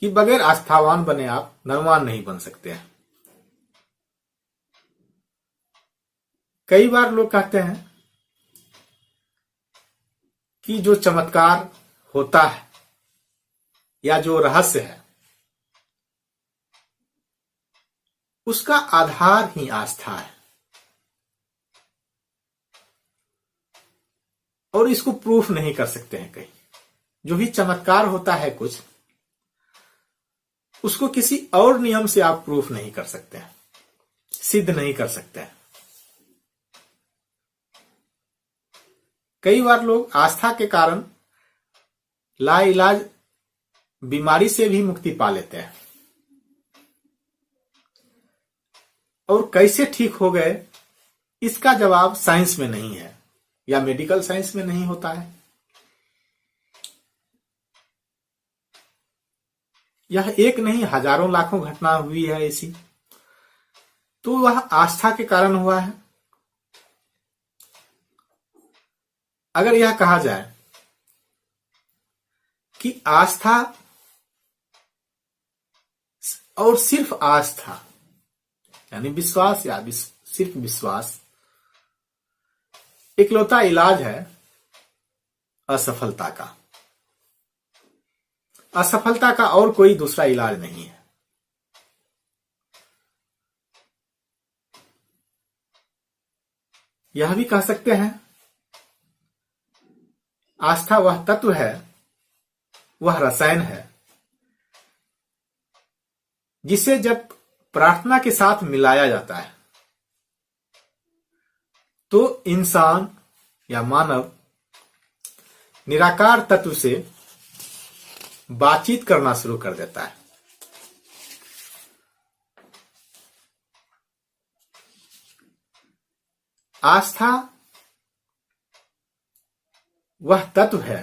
कि बगैर आस्थावान बने आप धनवान नहीं बन सकते हैं। कई बार लोग कहते हैं कि जो चमत्कार होता है या जो रहस्य है उसका आधार ही आस्था है, और इसको प्रूफ नहीं कर सकते हैं कहीं। जो भी चमत्कार होता है कुछ, उसको किसी और नियम से आप प्रूफ नहीं कर सकते हैं, सिद्ध नहीं कर सकते हैं। कई बार लोग आस्था के कारण लाइलाज बीमारी से भी मुक्ति पा लेते हैं, और कैसे ठीक हो गए इसका जवाब साइंस में नहीं है या मेडिकल साइंस में नहीं होता है। यह एक नहीं हजारों लाखों घटना हुई है ऐसी, तो वह आस्था के कारण हुआ है। अगर यह कहा जाए कि आस्था और सिर्फ आस्था यानी विश्वास या सिर्फ विश्वास इकलौता इलाज है असफलता का। असफलता का और कोई दूसरा इलाज नहीं है। यह भी कह सकते हैं आस्था वह तत्व है, वह रसायन है जिसे जब प्रार्थना के साथ मिलाया जाता है तो इंसान या मानव निराकार तत्व से बातचीत करना शुरू कर देता है। आस्था वह तत्व है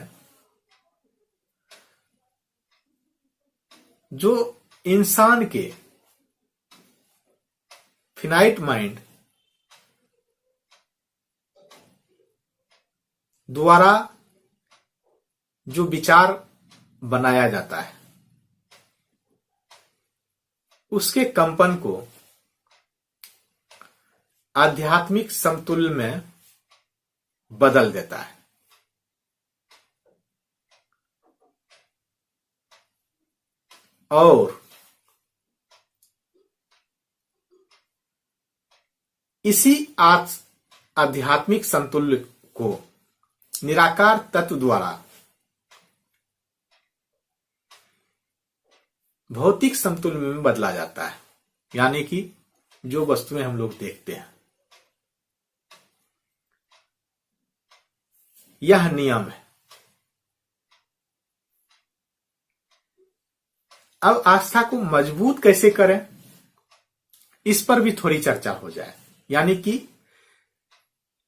जो इंसान के फिनाइट माइंड द्वारा जो विचार बनाया जाता है उसके कंपन को आध्यात्मिक समतुल्य में बदल देता है। और इसी आध्यात्मिक संतुल्य को निराकार तत्व द्वारा भौतिक संतुल्य में बदला जाता है, यानी कि जो वस्तुएं हम लोग देखते हैं। यह नियम है। अब आस्था को मजबूत कैसे करें, इस पर भी थोड़ी चर्चा हो जाए। यानी कि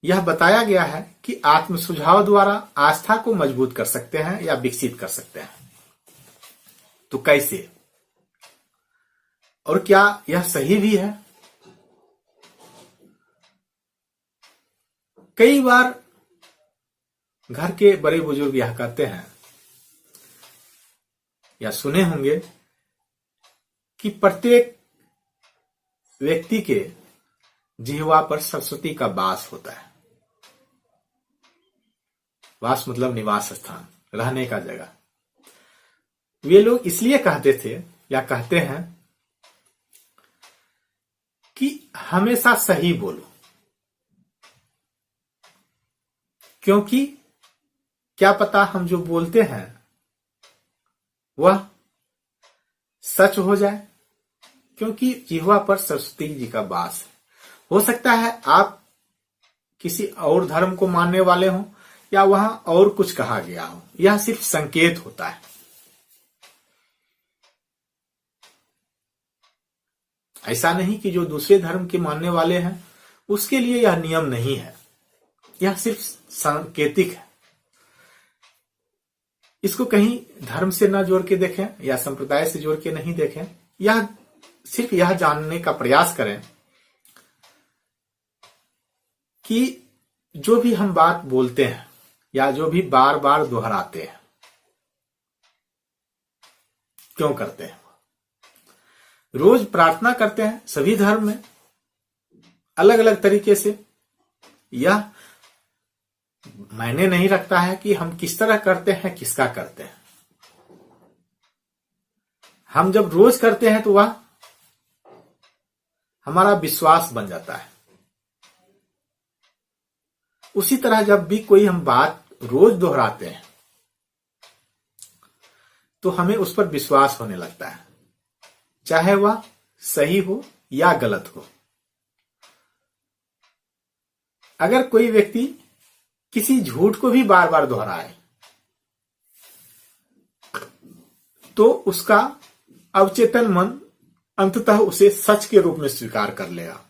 यह बताया गया है कि आत्म सुझाव द्वारा आस्था को मजबूत कर सकते हैं या विकसित कर सकते हैं। तो कैसे और क्या यह सही भी है? कई बार घर के बड़े बुजुर्ग यह कहते हैं या सुने होंगे कि प्रत्येक व्यक्ति के जिह्वा पर सरस्वती का वास होता है। वास मतलब निवास स्थान, रहने का जगह। वे लोग इसलिए कहते थे या कहते हैं कि हमेशा सही बोलो, क्योंकि क्या पता हम जो बोलते हैं वह सच हो जाए, क्योंकि जिह्वा पर सरस्वती जी का वास है। हो सकता है आप किसी और धर्म को मानने वाले हों या वहां और कुछ कहा गया हो, यह सिर्फ संकेत होता है। ऐसा नहीं कि जो दूसरे धर्म के मानने वाले हैं उसके लिए यह नियम नहीं है, यह सिर्फ सांकेतिक है। इसको कहीं धर्म से न जोड़ के देखें या संप्रदाय से जोड़ के नहीं देखें। यह सिर्फ यह जानने का प्रयास करें कि जो भी हम बात बोलते हैं या जो भी बार बार दोहराते हैं, क्यों करते हैं? रोज प्रार्थना करते हैं सभी धर्म में अलग अलग तरीके से। यह मायने नहीं रखता है कि हम किस तरह करते हैं, किसका करते हैं। हम जब रोज करते हैं तो वह हमारा विश्वास बन जाता है। उसी तरह जब भी कोई हम बात रोज दोहराते हैं तो हमें उस पर विश्वास होने लगता है, चाहे वह सही हो या गलत हो। अगर कोई व्यक्ति किसी झूठ को भी बार बार दोहराए तो उसका अवचेतन मन अंततः उसे सच के रूप में स्वीकार कर लेगा।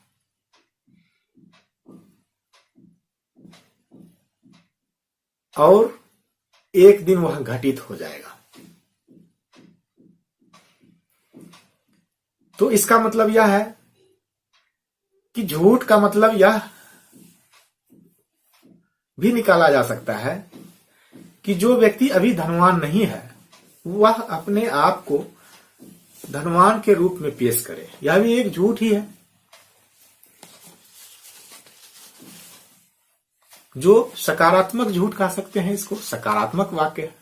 और एक दिन वह घटित हो जाएगा। तो इसका मतलब यह है कि झूठ का मतलब यह भी निकाला जा सकता है कि जो व्यक्ति अभी धनवान नहीं है वह अपने आप को धनवान के रूप में पेश करे, यह भी एक झूठ ही है। जो सकारात्मक झूठ कह सकते हैं, इसको सकारात्मक वाक्य है।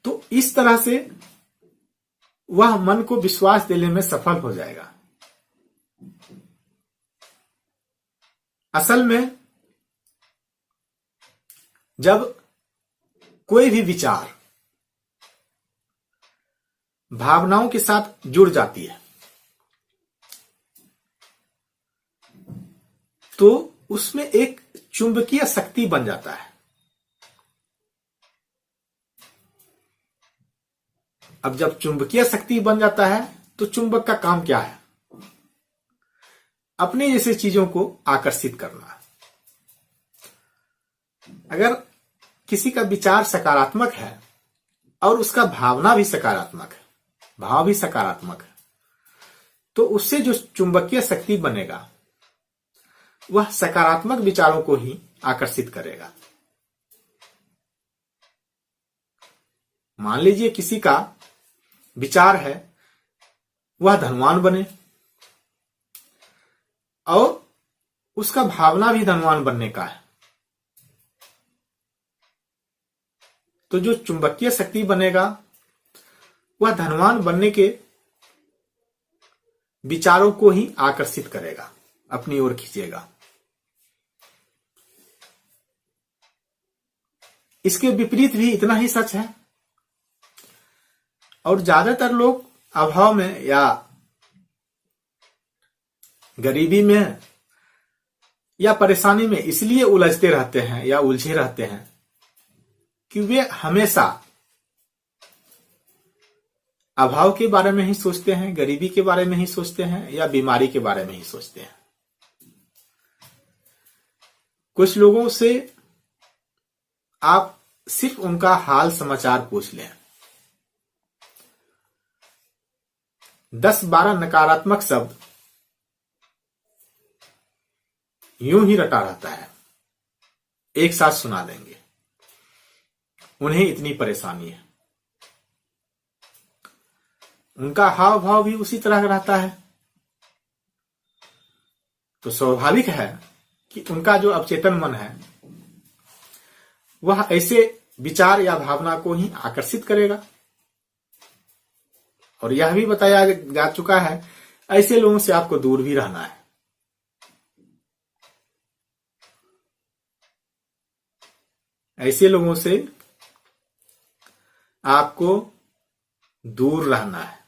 तो इस तरह से वह मन को विश्वास देने में सफल हो जाएगा। असल में जब कोई भी विचार भावनाओं के साथ जुड़ जाती है तो उसमें एक चुंबकीय शक्ति बन जाता है। अब जब चुंबकीय शक्ति बन जाता है तो चुंबक का काम क्या है? अपने जैसे चीजों को आकर्षित करना। अगर किसी का विचार सकारात्मक है और उसका भावना भी सकारात्मक है, भाव भी सकारात्मक है, तो उससे जो चुंबकीय शक्ति बनेगा वह सकारात्मक विचारों को ही आकर्षित करेगा। मान लीजिए किसी का विचार है वह धनवान बने और उसका भावना भी धनवान बनने का है, तो जो चुंबकीय शक्ति बनेगा वह धनवान बनने के विचारों को ही आकर्षित करेगा, अपनी ओर खींचेगा। इसके विपरीत भी इतना ही सच है। और ज्यादातर लोग अभाव में या गरीबी में या परेशानी में इसलिए उलझते रहते हैं या उलझे रहते हैं कि वे हमेशा अभाव के बारे में ही सोचते हैं, गरीबी के बारे में ही सोचते हैं या बीमारी के बारे में ही सोचते हैं। कुछ लोगों से आप सिर्फ उनका हाल समाचार पूछ लें, 10-12 नकारात्मक शब्द यूं ही रटा रहता है, एक साथ सुना देंगे। उन्हें इतनी परेशानी है, उनका हाव भाव भी उसी तरह का रहता है, तो स्वाभाविक है कि उनका जो अवचेतन मन है वह ऐसे विचार या भावना को ही आकर्षित करेगा। और यह भी बताया जा चुका है ऐसे लोगों से आपको दूर भी रहना है। ऐसे लोगों से आपको दूर रहना है,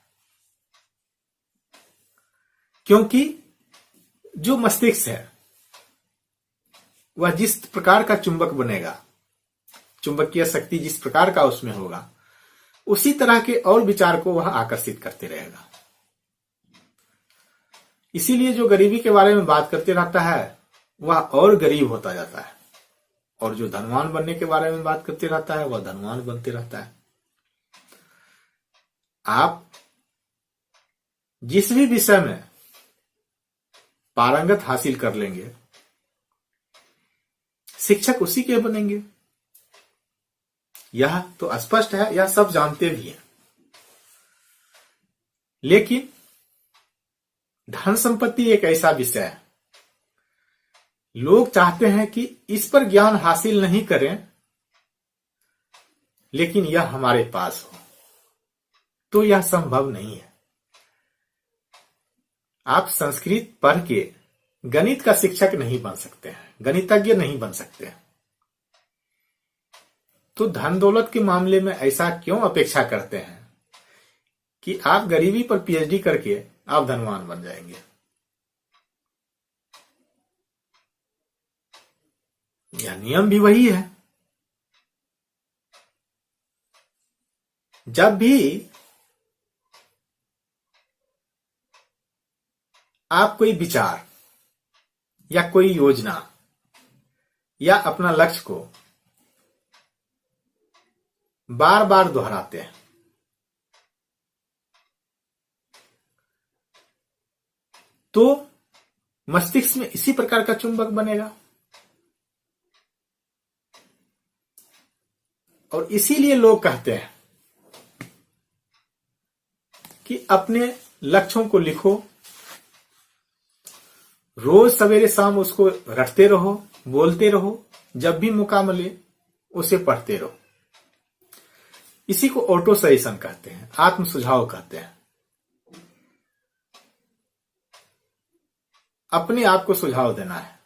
क्योंकि जो मस्तिष्क है वह जिस प्रकार का चुंबक बनेगा, चुंबकीय शक्ति जिस प्रकार का उसमें होगा, उसी तरह के और विचार को वह आकर्षित करते रहेगा। इसीलिए जो गरीबी के बारे में बात करते रहता है वह और गरीब होता जाता है, और जो धनवान बनने के बारे में बात करते रहता है वह धनवान बनते रहता है। आप जिस भी विषय में पारंगत हासिल कर लेंगे, शिक्षक उसी के बनेंगे। यह तो स्पष्ट है, यह सब जानते भी हैं। लेकिन धन संपत्ति एक ऐसा विषय है, लोग चाहते हैं कि इस पर ज्ञान हासिल नहीं करें लेकिन यह हमारे पास हो, तो यह संभव नहीं है। आप संस्कृत पढ़ के गणित का शिक्षक नहीं बन सकते हैं, गणितज्ञ नहीं बन सकते हैं। तो धन दौलत के मामले में ऐसा क्यों अपेक्षा करते हैं कि आप गरीबी पर पीएचडी करके आप धनवान बन जाएंगे? यह नियम भी वही है। जब भी आप कोई विचार या कोई योजना या अपना लक्ष्य को बार बार दोहराते हैं तो मस्तिष्क में इसी प्रकार का चुंबक बनेगा। और इसीलिए लोग कहते हैं कि अपने लक्ष्यों को लिखो, रोज सवेरे शाम उसको रटते रहो, बोलते रहो, जब भी मौका मिले उसे पढ़ते रहो। इसी को ऑटो सजेशन कहते हैं, आत्म सुझाव कहते हैं। अपने आप को सुझाव देना है,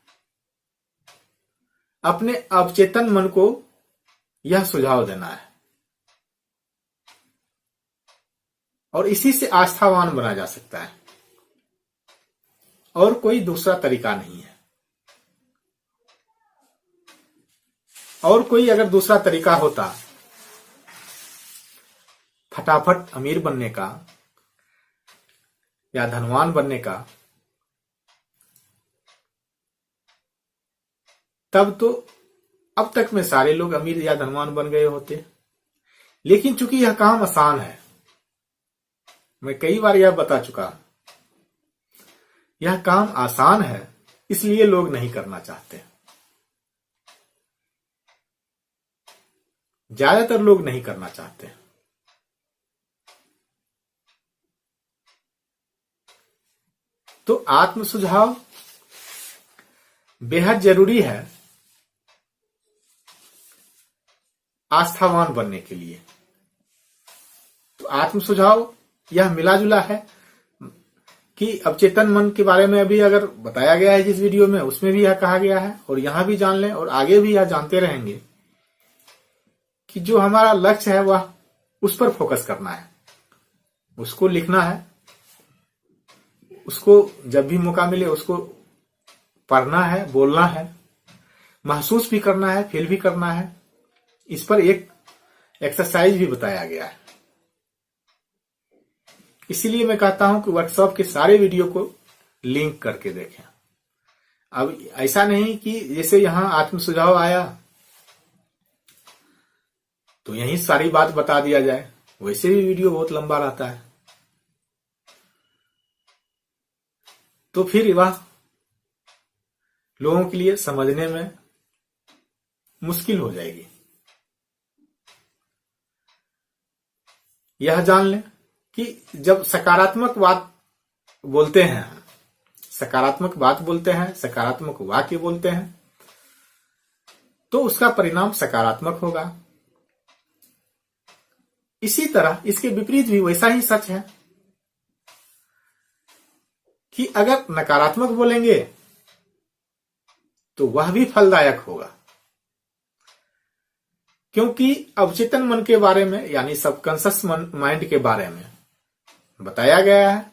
अपने अवचेतन मन को यह सुझाव देना है, और इसी से आस्थावान बना जा सकता है, और कोई दूसरा तरीका नहीं है। और कोई अगर दूसरा तरीका होता फटाफट अमीर बनने का या धनवान बनने का, तब तो अब तक में सारे लोग अमीर या धनवान बन गए होते। लेकिन चूंकि यह काम आसान है, मैं कई बार यह बता चुका, यह काम आसान है, इसलिए लोग नहीं करना चाहते। ज्यादातर लोग नहीं करना चाहते। तो आत्म सुझाव बेहद जरूरी है आस्थावान बनने के लिए। तो आत्म सुझाव यह मिला जुला है कि अवचेतन मन के बारे में अभी अगर बताया गया है जिस वीडियो में, उसमें भी यह कहा गया है, और यहां भी जान लें और आगे भी यह जानते रहेंगे कि जो हमारा लक्ष्य है वह उस पर फोकस करना है, उसको लिखना है, उसको जब भी मौका मिले उसको पढ़ना है, बोलना है, महसूस भी करना है, फील भी करना है। इस पर एक एक्सरसाइज भी बताया गया है। इसीलिए मैं कहता हूं कि वर्कशॉप के सारे वीडियो को लिंक करके देखें। अब ऐसा नहीं कि जैसे यहां आत्म सुझाव आया तो यही सारी बात बता दिया जाए, वैसे भी वीडियो बहुत लंबा रहता है, तो फिर वह लोगों के लिए समझने में मुश्किल हो जाएगी। यह जान लें कि जब सकारात्मक बात बोलते हैं, सकारात्मक बात बोलते हैं, सकारात्मक वाक्य बोलते हैं, तो उसका परिणाम सकारात्मक होगा। इसी तरह इसके विपरीत भी वैसा ही सच है कि अगर नकारात्मक बोलेंगे तो वह भी फलदायक होगा, क्योंकि अवचेतन मन के बारे में यानी सबकॉन्शियस माइंड के बारे में बताया गया है,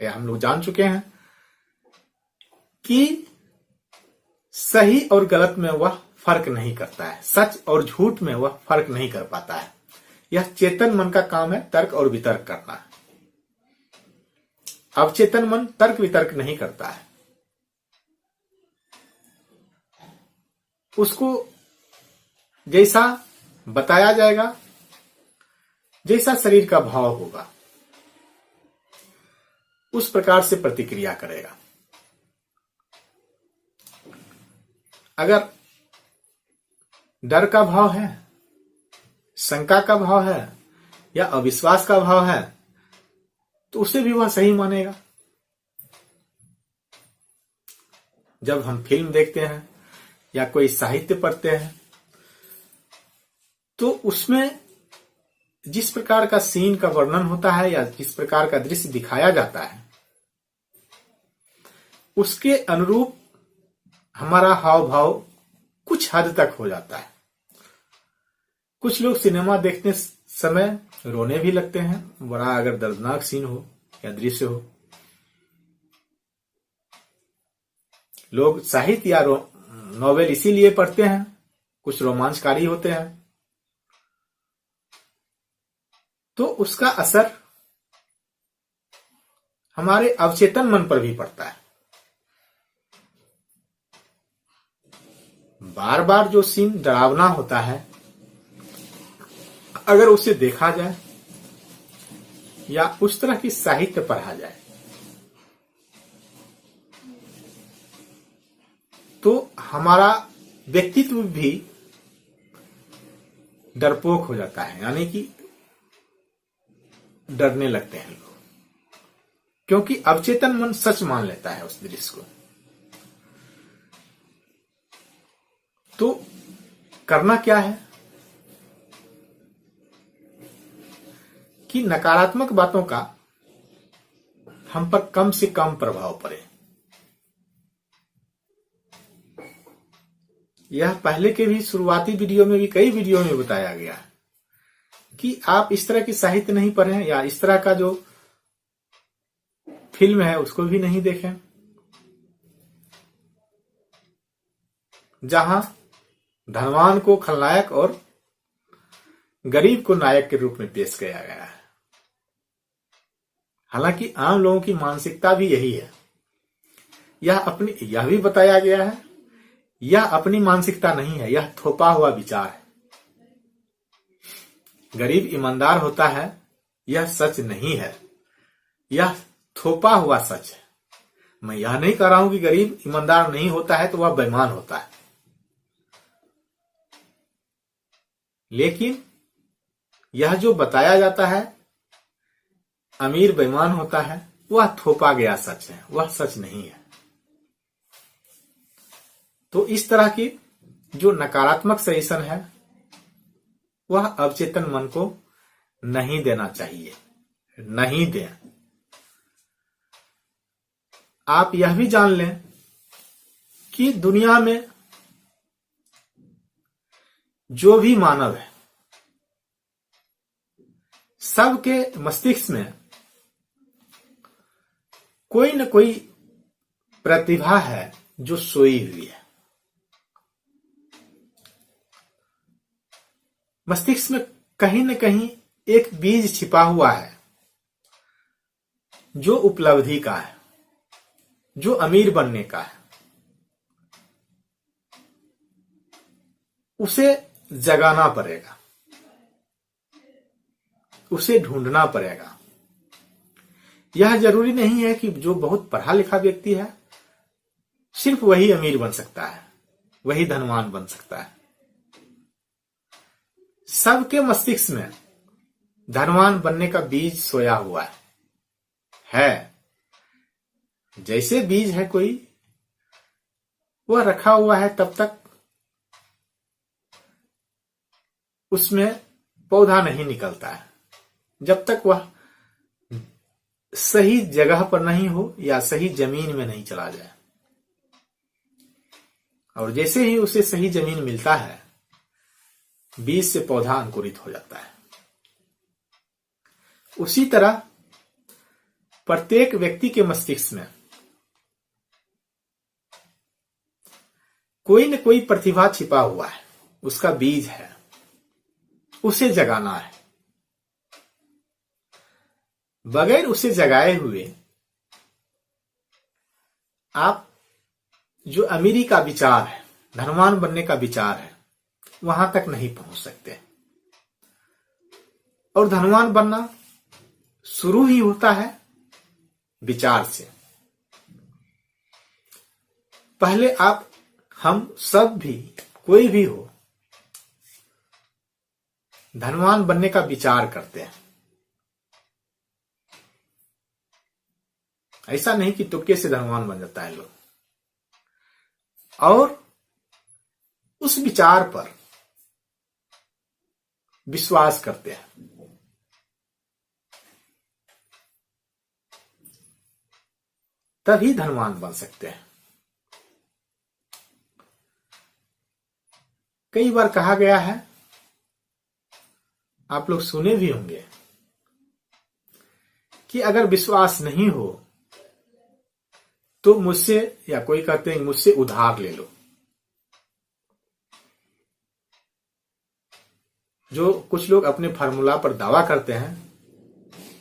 या हम लोग जान चुके हैं कि सही और गलत में वह फर्क नहीं करता है, सच और झूठ में वह फर्क नहीं कर पाता है। यह चेतन मन का काम है तर्क और वितर्क करना। अवचेतन मन तर्क वितर्क नहीं करता है, उसको जैसा बताया जाएगा, जैसा शरीर का भाव होगा, उस प्रकार से प्रतिक्रिया करेगा। अगर डर का भाव है, शंका का भाव है या अविश्वास का भाव है, तो उसे भी वह सही मानेगा। जब हम फिल्म देखते हैं या कोई साहित्य पढ़ते हैं, तो उसमें जिस प्रकार का सीन का वर्णन होता है या जिस प्रकार का दृश्य दिखाया जाता है, उसके अनुरूप हमारा हाव भाव कुछ हद तक हो जाता है। कुछ लोग सिनेमा देखते समय रोने भी लगते हैं, बड़ा अगर दर्दनाक सीन हो या दृश्य हो। लोग साहित्य या नॉवेल इसीलिए पढ़ते हैं, कुछ रोमांचकारी होते हैं, तो उसका असर हमारे अवचेतन मन पर भी पड़ता है। बार बार जो सीन डरावना होता है, अगर उसे देखा जाए या उस तरह की साहित्य पढ़ा जाए, तो हमारा व्यक्तित्व भी डरपोक हो जाता है। यानी कि डरने लगते हैं लोग, क्योंकि अवचेतन मन सच मान लेता है उस दृश्य को। तो करना क्या है कि नकारात्मक बातों का हम पर कम से कम प्रभाव पड़े। यह पहले के भी शुरुआती वीडियो में भी, कई वीडियो में बताया गया है कि आप इस तरह की साहित्य नहीं पढ़ें या इस तरह का जो फिल्म है उसको भी नहीं देखें जहां धनवान को खलनायक और गरीब को नायक के रूप में पेश किया गया है। हालांकि आम लोगों की मानसिकता भी यही है। यह भी बताया गया है, यह अपनी मानसिकता नहीं है, यह थोपा हुआ विचार है। गरीब ईमानदार होता है, यह सच नहीं है, यह थोपा हुआ सच है। मैं यह नहीं कह रहा हूं कि गरीब ईमानदार नहीं होता है तो वह बेईमान होता है, लेकिन यह जो बताया जाता है अमीर बेईमान होता है, वह थोपा गया सच है, वह सच नहीं है। तो इस तरह की जो नकारात्मक सजेशन है वह अवचेतन मन को नहीं देना चाहिए, नहीं दें। आप यह भी जान लें कि दुनिया में जो भी मानव है, सबके मस्तिष्क में कोई न कोई प्रतिभा है जो सोई हुई है। मस्तिष्क में कहीं न कहीं एक बीज छिपा हुआ है जो उपलब्धि का है, जो अमीर बनने का है। उसे जगाना पड़ेगा, उसे ढूंढना पड़ेगा। यह जरूरी नहीं है कि जो बहुत पढ़ा लिखा व्यक्ति है सिर्फ वही अमीर बन सकता है, वही धनवान बन सकता है। सबके मस्तिष्क में धनवान बनने का बीज सोया हुआ है। जैसे बीज है कोई, वह रखा हुआ है तब तक उसमें पौधा नहीं निकलता है, जब तक वह सही जगह पर नहीं हो या सही जमीन में नहीं चला जाए। और जैसे ही उसे सही जमीन मिलता है, बीज से पौधा अंकुरित हो जाता है। उसी तरह प्रत्येक व्यक्ति के मस्तिष्क में कोई न कोई प्रतिभा छिपा हुआ है, उसका बीज है, उसे जगाना है। बगैर उसे जगाए हुए आप जो अमीरी का विचार है, धनवान बनने का विचार है, वहां तक नहीं पहुंच सकते। और धनवान बनना शुरू ही होता है विचार से। पहले आप, हम सब भी, कोई भी हो, धनवान बनने का विचार करते हैं। ऐसा नहीं कि तुक्के से धनवान बन जाता है लोग, और उस विचार पर विश्वास करते हैं। तभी धनवान बन सकते हैं। कई बार कहा गया है, आप लोग सुने भी होंगे, कि अगर विश्वास नहीं हो तो मुझसे, या कोई कहते हैं मुझसे उधार ले लो। जो कुछ लोग अपने फार्मूला पर दावा करते हैं,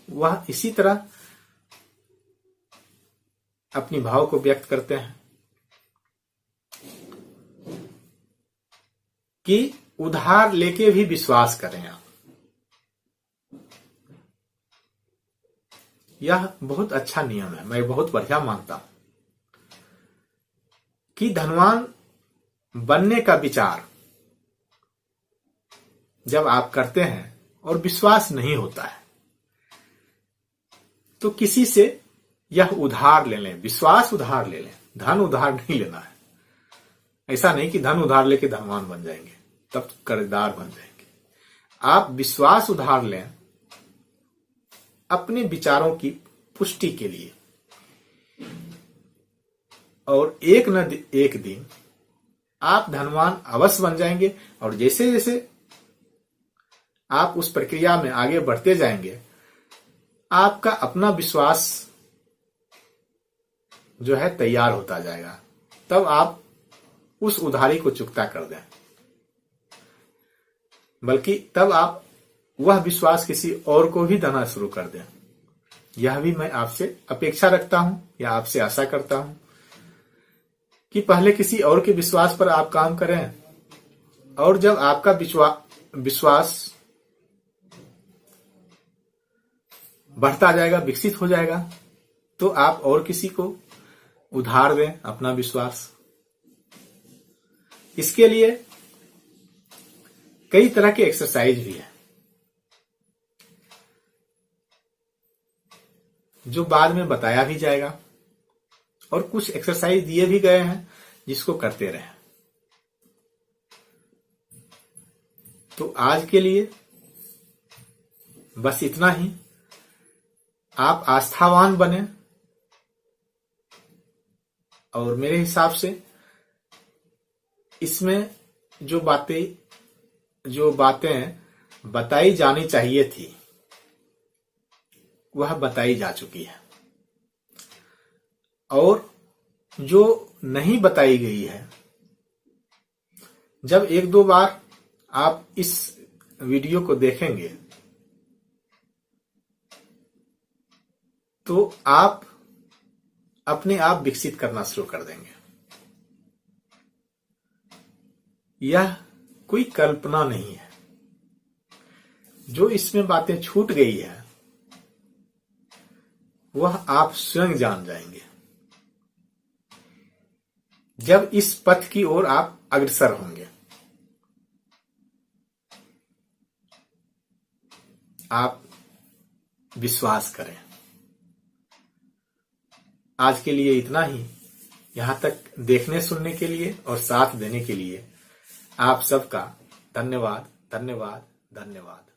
वह इसी तरह अपनी भाव को व्यक्त करते हैं कि उधार लेके भी विश्वास करें आप। यह बहुत अच्छा नियम है, मैं बहुत बढ़िया मानता हूं कि धनवान बनने का विचार जब आप करते हैं और विश्वास नहीं होता है, तो किसी से यह उधार ले लें, विश्वास उधार ले लें, धन उधार नहीं लेना है। ऐसा नहीं कि धन उधार लेके धनवान बन जाएंगे, तब कर्जदार बन जाएंगे। आप विश्वास उधार लें अपने विचारों की पुष्टि के लिए, और एक न एक दिन आप धनवान अवश्य बन जाएंगे। और जैसे जैसे आप उस प्रक्रिया में आगे बढ़ते जाएंगे, आपका अपना विश्वास जो है तैयार होता जाएगा। तब आप उस उधारी को चुकता कर दें, बल्कि तब आप वह विश्वास किसी और को भी देना शुरू कर दें। यह भी मैं आपसे अपेक्षा रखता हूं या आपसे आशा करता हूं कि पहले किसी और के विश्वास पर आप काम करें, और जब आपका विश्वास बढ़ता जाएगा, विकसित हो जाएगा, तो आप और किसी को उधार दें अपना विश्वास। इसके लिए कई तरह के एक्सरसाइज भी है, जो बाद में बताया भी जाएगा, और कुछ एक्सरसाइज दिए भी गए हैं जिसको करते रहें। तो आज के लिए बस इतना ही। आप आस्थावान बने, और मेरे हिसाब से इसमें जो बातें बताई जानी चाहिए थी वह बताई जा चुकी है, और जो नहीं बताई गई है, जब एक दो बार आप इस वीडियो को देखेंगे तो आप अपने आप विकसित करना शुरू कर देंगे। यह कोई कल्पना नहीं है। जो इसमें बातें छूट गई है वह आप स्वयं जान जाएंगे जब इस पथ की ओर आप अग्रसर होंगे। आप विश्वास करें। आज के लिए इतना ही। यहां तक देखने सुनने के लिए और साथ देने के लिए आप सबका धन्यवाद, धन्यवाद, धन्यवाद।